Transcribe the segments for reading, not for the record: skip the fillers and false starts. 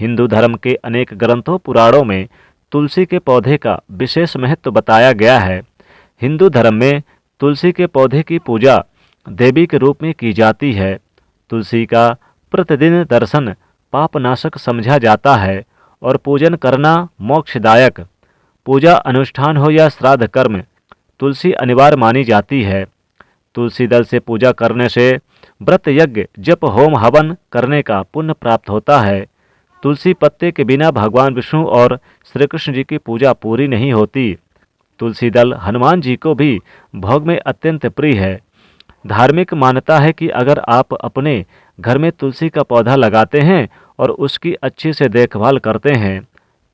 हिंदू धर्म के अनेक ग्रंथों पुराणों में तुलसी के पौधे का विशेष महत्व बताया गया है। हिंदू धर्म में तुलसी के पौधे की पूजा देवी के रूप में की जाती है। तुलसी का प्रतिदिन दर्शन पापनाशक समझा जाता है और पूजन करना मोक्षदायक। पूजा अनुष्ठान हो या श्राद्ध कर्म, तुलसी अनिवार्य मानी जाती है। तुलसी दल से पूजा करने से व्रत यज्ञ जप होम हवन करने का पुण्य प्राप्त होता है। तुलसी पत्ते के बिना भगवान विष्णु और श्री कृष्ण जी की पूजा पूरी नहीं होती। तुलसी दल हनुमान जी को भी भोग में अत्यंत प्रिय है। धार्मिक मान्यता है कि अगर आप अपने घर में तुलसी का पौधा लगाते हैं और उसकी अच्छी से देखभाल करते हैं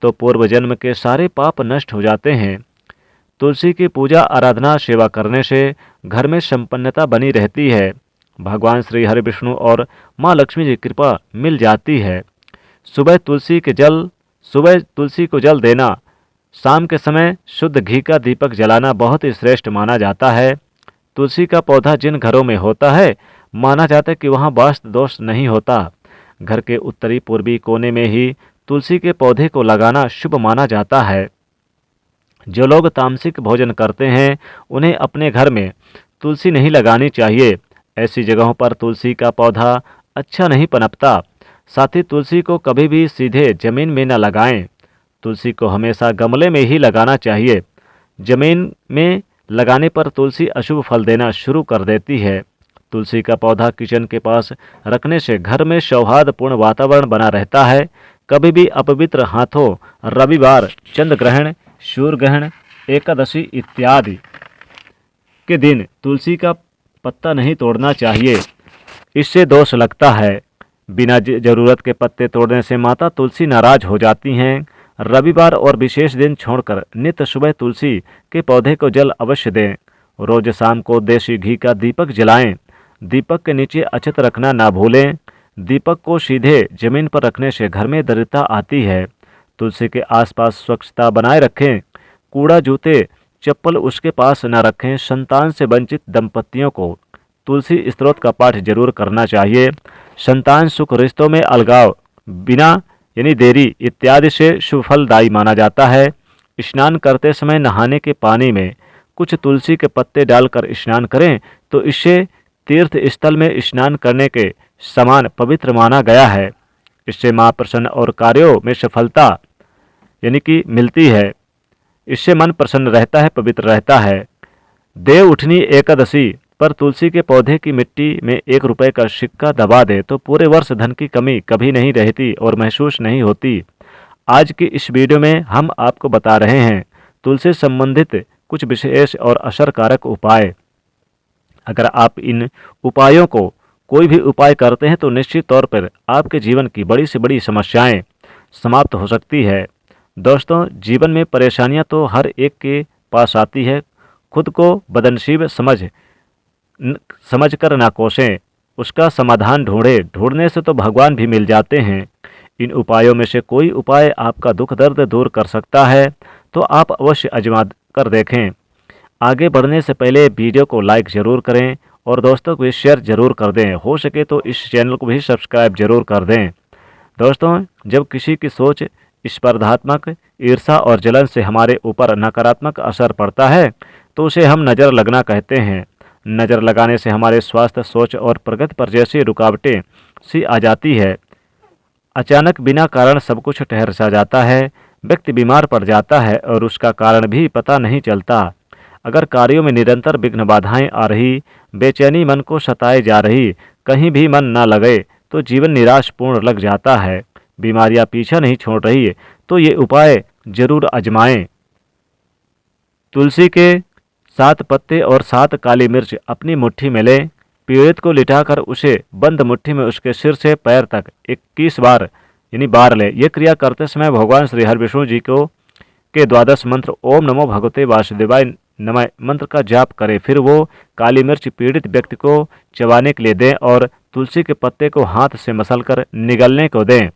तो पूर्व जन्म के सारे पाप नष्ट हो जाते हैं। तुलसी की पूजा आराधना सेवा करने से घर में संपन्नता बनी रहती है। भगवान श्री हरि विष्णु और माँ लक्ष्मी की कृपा मिल जाती है। सुबह तुलसी को जल देना, शाम के समय शुद्ध घी का दीपक जलाना बहुत ही श्रेष्ठ माना जाता है। तुलसी का पौधा जिन घरों में होता है माना जाता है कि वहाँ वास्तु दोष नहीं होता। घर के उत्तरी पूर्वी कोने में ही तुलसी के पौधे को लगाना शुभ माना जाता है। जो लोग तामसिक भोजन करते हैं उन्हें अपने घर में तुलसी नहीं लगानी चाहिए। ऐसी जगहों पर तुलसी का पौधा अच्छा नहीं पनपता। साथ ही तुलसी को कभी भी सीधे जमीन में न लगाएं। तुलसी को हमेशा गमले में ही लगाना चाहिए। जमीन में लगाने पर तुलसी अशुभ फल देना शुरू कर देती है। तुलसी का पौधा किचन के पास रखने से घर में सौहार्दपूर्ण वातावरण बना रहता है। कभी भी अपवित्र हाथों रविवार, चंद्र ग्रहण, सूर्य ग्रहण, एकादशी इत्यादि के दिन तुलसी का पत्ता नहीं तोड़ना चाहिए, इससे दोष लगता है। बिना जरूरत के पत्ते तोड़ने से माता तुलसी नाराज हो जाती हैं। रविवार और विशेष दिन छोड़कर नित्य सुबह तुलसी के पौधे को जल अवश्य दें। रोज शाम को देसी घी का दीपक जलाएं। दीपक के नीचे अक्षत रखना ना भूलें। दीपक को सीधे जमीन पर रखने से घर में दरिद्रता आती है। तुलसी के आसपास स्वच्छता बनाए रखें। कूड़ा, जूते, चप्पल उसके पास न रखें। संतान से वंचित दंपतियों को तुलसी स्तोत्र का पाठ जरूर करना चाहिए। संतान सुख, रिश्तों में अलगाव, बिना यानी देरी इत्यादि से शुभ फलदायी माना जाता है। स्नान करते समय नहाने के पानी में कुछ तुलसी के पत्ते डालकर स्नान करें तो इससे तीर्थ स्थल में स्नान करने के समान पवित्र माना गया है। इससे माँ प्रसन्न और कार्यों में सफलता यानी कि मिलती है। इससे मन प्रसन्न रहता है, पवित्र रहता है। देव उठनी एकादशी पर तुलसी के पौधे की मिट्टी में 1 रुपये का सिक्का दबा दे तो पूरे वर्ष धन की कमी कभी नहीं रहती और महसूस नहीं होती। आज की इस वीडियो में हम आपको बता रहे हैं तुलसी संबंधित कुछ विशेष और असरकारक उपाय। अगर आप इन उपायों को कोई भी उपाय करते हैं तो निश्चित तौर पर आपके जीवन की बड़ी से बड़ी समस्याएं समाप्त हो सकती है। दोस्तों, जीवन में परेशानियां तो हर एक के पास आती है। खुद को बदनसीब समझ कर ना कोसें, उसका समाधान ढूंढने से तो भगवान भी मिल जाते हैं। इन उपायों में से कोई उपाय आपका दुख दर्द दूर कर सकता है तो आप अवश्य आजमा कर देखें। आगे बढ़ने से पहले वीडियो को लाइक ज़रूर करें और दोस्तों को भी शेयर ज़रूर कर दें। हो सके तो इस चैनल को भी सब्सक्राइब ज़रूर कर दें। दोस्तों, जब किसी की सोच स्पर्धात्मक, ईर्ष्या और जलन से हमारे ऊपर नकारात्मक असर पड़ता है तो उसे हम नज़र लगना कहते हैं। नज़र लगाने से हमारे स्वास्थ्य, सोच और प्रगति पर जैसी रुकावटें सी आ जाती है। अचानक बिना कारण सब कुछ ठहर सा जाता है। व्यक्ति बीमार पड़ जाता है और उसका कारण भी पता नहीं चलता। अगर कार्यों में निरंतर विघ्न बाधाएं आ रही, बेचैनी मन को सताए जा रही, कहीं भी मन ना लगे तो जीवन निराशपूर्ण लग जाता है, बीमारियां पीछा नहीं छोड़ रही तो ये उपाय जरूर आजमाएं। तुलसी के 7 पत्ते और 7 काली मिर्च अपनी मुट्ठी में लें। पीड़ित को लिटाकर उसे बंद मुट्ठी में उसके सिर से पैर तक 21 बार यानी बार ले। ये क्रिया करते समय भगवान श्री हरि विष्णु जी को के 12 मंत्र ओम नमो भगवते वासुदेवाय नमः मंत्र का जाप करें। फिर वो काली मिर्च पीड़ित व्यक्ति को चबाने के लिए दें और तुलसी के पत्ते को हाथ से मसलकर निगलने को दें।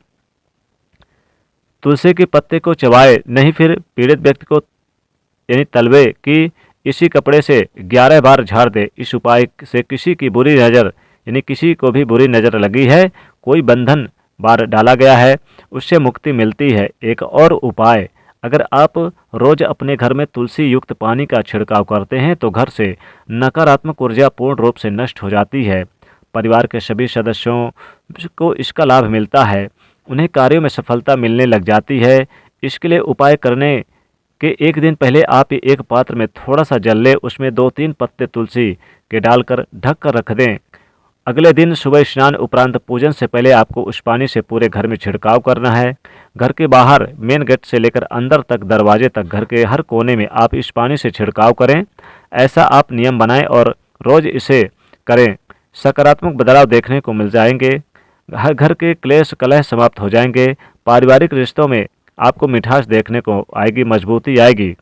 तुलसी के पत्ते को चबाए नहीं, फिर पीड़ित व्यक्ति को यानी तलवे की इसी कपड़े से 11 बार झाड़ दे। इस उपाय से किसी की बुरी नज़र यानी किसी को भी बुरी नज़र लगी है, कोई बंधन बार डाला गया है उससे मुक्ति मिलती है। एक और उपाय, अगर आप रोज अपने घर में तुलसी युक्त पानी का छिड़काव करते हैं तो घर से नकारात्मक ऊर्जा पूर्ण रूप से नष्ट हो जाती है। परिवार के सभी सदस्यों को इसका लाभ मिलता है, उन्हें कार्यों में सफलता मिलने लग जाती है। इसके लिए उपाय करने के एक दिन पहले आप एक पात्र में थोड़ा सा जल लें, उसमें 2-3 पत्ते तुलसी के डालकर ढक कर रख दें। अगले दिन सुबह स्नान उपरांत पूजन से पहले आपको उस पानी से पूरे घर में छिड़काव करना है। घर के बाहर मेन गेट से लेकर अंदर तक दरवाजे तक घर के हर कोने में आप इस पानी से छिड़काव करें। ऐसा आप नियम बनाएं और रोज इसे करें। सकारात्मक बदलाव देखने को मिल जाएंगे। हर घर के क्लेश कलह समाप्त हो जाएंगे। पारिवारिक रिश्तों में आपको मिठास देखने को आएगी, मजबूती आएगी।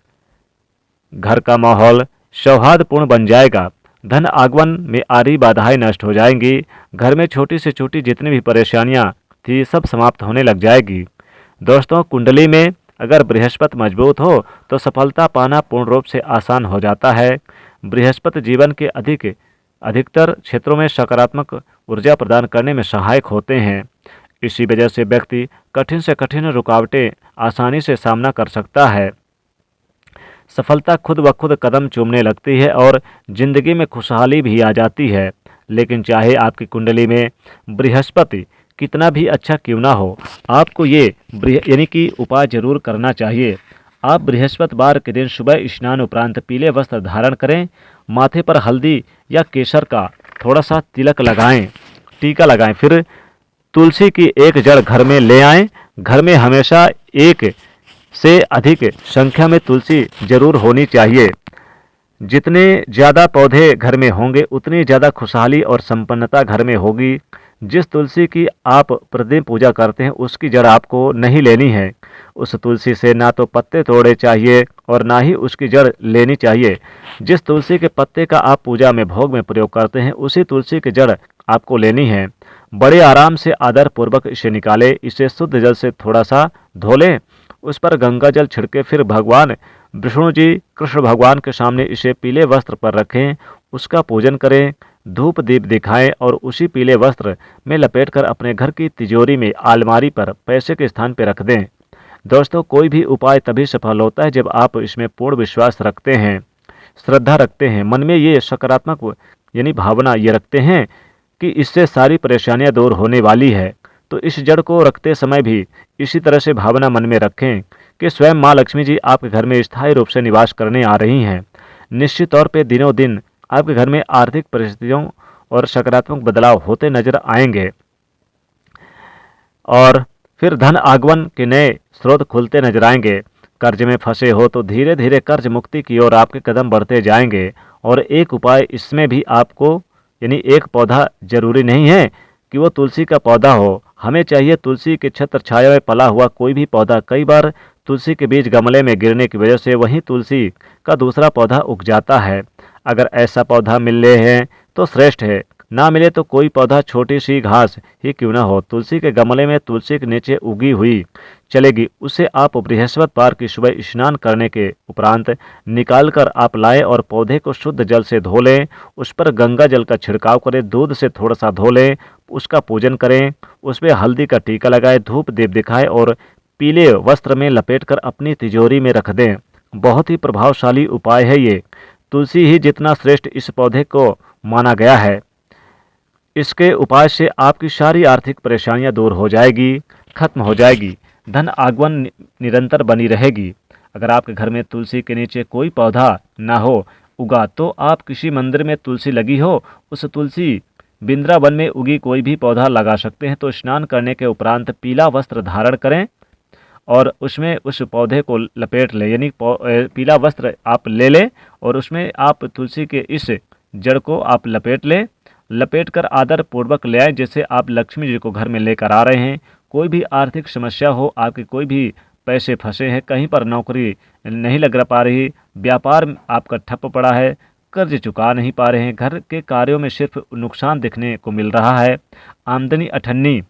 घर का माहौल सौहार्दपूर्ण बन जाएगा। धन आगमन में आ रही बाधाएं नष्ट हो जाएंगी। घर में छोटी से छोटी जितनी भी परेशानियां थी सब समाप्त होने लग जाएगी। दोस्तों, कुंडली में अगर बृहस्पति मजबूत हो तो सफलता पाना पूर्ण रूप से आसान हो जाता है। बृहस्पति जीवन के अधिकतर क्षेत्रों में सकारात्मक ऊर्जा प्रदान करने में सहायक होते हैं। इसी वजह से व्यक्ति कठिन से कठिन रुकावटें आसानी से सामना कर सकता है। सफलता खुद ब खुद कदम चूमने लगती है और जिंदगी में खुशहाली भी आ जाती है। लेकिन चाहे आपकी कुंडली में बृहस्पति कितना भी अच्छा क्यों ना हो, आपको ये यानी कि उपाय जरूर करना चाहिए। आप बृहस्पतिवार के दिन सुबह स्नान उपरांत पीले वस्त्र धारण करें, माथे पर हल्दी या केसर का थोड़ा सा तिलक लगाएं, टीका लगाएं, फिर तुलसी की एक जड़ घर में ले आएं। घर में हमेशा एक से अधिक संख्या में तुलसी जरूर होनी चाहिए। जितने ज़्यादा पौधे घर में होंगे उतनी ज़्यादा खुशहाली और संपन्नता घर में होगी। जिस तुलसी की आप प्रतिदिन पूजा करते हैं उसकी जड़ आपको नहीं लेनी है। उस तुलसी से ना तो पत्ते तोड़े चाहिए और ना ही उसकी जड़ लेनी चाहिए। जिस तुलसी के पत्ते का आप पूजा में भोग में प्रयोग करते हैं उसी तुलसी की जड़ आपको लेनी है। बड़े आराम से आदर पूर्वक इसे निकालें। इसे शुद्ध जल से थोड़ा सा धो लें, उस पर गंगा जल छिड़के, फिर भगवान विष्णु जी कृष्ण भगवान के सामने इसे पीले वस्त्र पर रखें, उसका पूजन करें, धूप दीप दिखाएं और उसी पीले वस्त्र में लपेटकर अपने घर की तिजोरी में अलमारी पर पैसे के स्थान पर रख दें। दोस्तों, कोई भी उपाय तभी सफल होता है जब आप इसमें पूर्ण विश्वास रखते हैं, श्रद्धा रखते हैं, मन में ये सकारात्मक यानी भावना ये रखते हैं कि इससे सारी परेशानियां दूर होने वाली है। तो इस जड़ को रखते समय भी इसी तरह से भावना मन में रखें कि स्वयं माँ लक्ष्मी जी आपके घर में स्थायी रूप से निवास करने आ रही हैं। निश्चित तौर पे दिनों दिन आपके घर में आर्थिक परिस्थितियों और सकारात्मक बदलाव होते नजर आएंगे और फिर धन आगमन के नए स्रोत खुलते नजर आएंगे। कर्ज में फंसे हो तो धीरे धीरे कर्ज मुक्ति की ओर आपके कदम बढ़ते जाएंगे। और एक उपाय इसमें भी आपको यानी एक पौधा जरूरी नहीं है कि वो तुलसी का पौधा हो, हमें चाहिए तुलसी के छत्र छाया में पला हुआ कोई भी पौधा। कई बार तुलसी के बीज गमले में गिरने की वजह से वहीं तुलसी का दूसरा पौधा उग जाता है। अगर ऐसा पौधा मिले हैं तो श्रेष्ठ है, ना मिले तो कोई पौधा छोटी सी घास ही क्यों ना हो, तुलसी के गमले में तुलसी के नीचे उगी हुई चलेगी। उसे आप बृहस्पतिवार की सुबह स्नान करने के उपरांत निकाल कर आप लाएं और पौधे को शुद्ध जल से धो लें, उस पर गंगा जल का छिड़काव करें, दूध से थोड़ा सा धो लें, उसका पूजन करें, उसमें हल्दी का टीका लगाएं, धूप दीप दिखाएं और पीले वस्त्र में लपेटकर अपनी तिजोरी में रख दें। बहुत ही प्रभावशाली उपाय है ये। तुलसी ही जितना श्रेष्ठ इस पौधे को माना गया है। इसके उपाय से आपकी सारी आर्थिक परेशानियां दूर हो जाएगी, खत्म हो जाएगी। धन आगमन निरंतर बनी रहेगी। अगर आपके घर में तुलसी के नीचे कोई पौधा ना हो उगा तो आप किसी मंदिर में तुलसी लगी हो उस तुलसी वृंदावन में उगी कोई भी पौधा लगा सकते हैं। तो स्नान करने के उपरांत पीला वस्त्र धारण करें और उसमें उस पौधे को लपेट लें, यानी पीला वस्त्र आप ले लें और उसमें आप तुलसी के इस जड़ को आप लपेट लें, लपेट कर आदर पूर्वक ले आएं जैसे आप लक्ष्मी जी को घर में लेकर आ रहे हैं। कोई भी आर्थिक समस्या हो, आपके कोई भी पैसे फंसे हैं, कहीं पर नौकरी नहीं लग पा रही, व्यापार आपका ठप पड़ा है, कर्ज चुका नहीं पा रहे हैं, घर के कार्यों में सिर्फ नुकसान देखने को मिल रहा है, आमदनी अठन्नी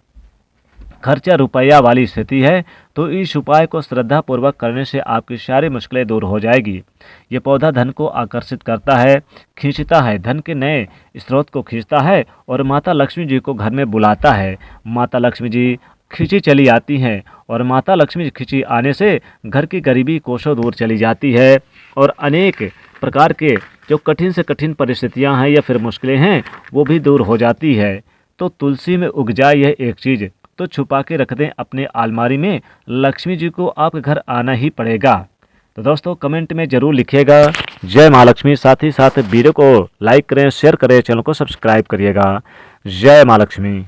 खर्चा रुपया वाली स्थिति है, तो इस उपाय को श्रद्धा पूर्वक करने से आपकी सारी मुश्किलें दूर हो जाएगी। ये पौधा धन को आकर्षित करता है, खींचता है, धन के नए स्रोत को खींचता है और माता लक्ष्मी जी को घर में बुलाता है। माता लक्ष्मी जी खिंची चली आती हैं और माता लक्ष्मी खिंची आने से घर की गरीबी कोसों दूर चली जाती है और अनेक प्रकार के जो कठिन से कठिन परिस्थितियां हैं या फिर मुश्किलें हैं वो भी दूर हो जाती है। तो तुलसी में उग जाए यह एक चीज़ तो छुपा के रख दें अपने अलमारी में, लक्ष्मी जी को आपके घर आना ही पड़ेगा। तो दोस्तों कमेंट में ज़रूर लिखिएगा जय माँ लक्ष्मी। साथ ही साथ वीडियो को लाइक करें, शेयर करें, चैनल को सब्सक्राइब करिएगा। जय माँ लक्ष्मी।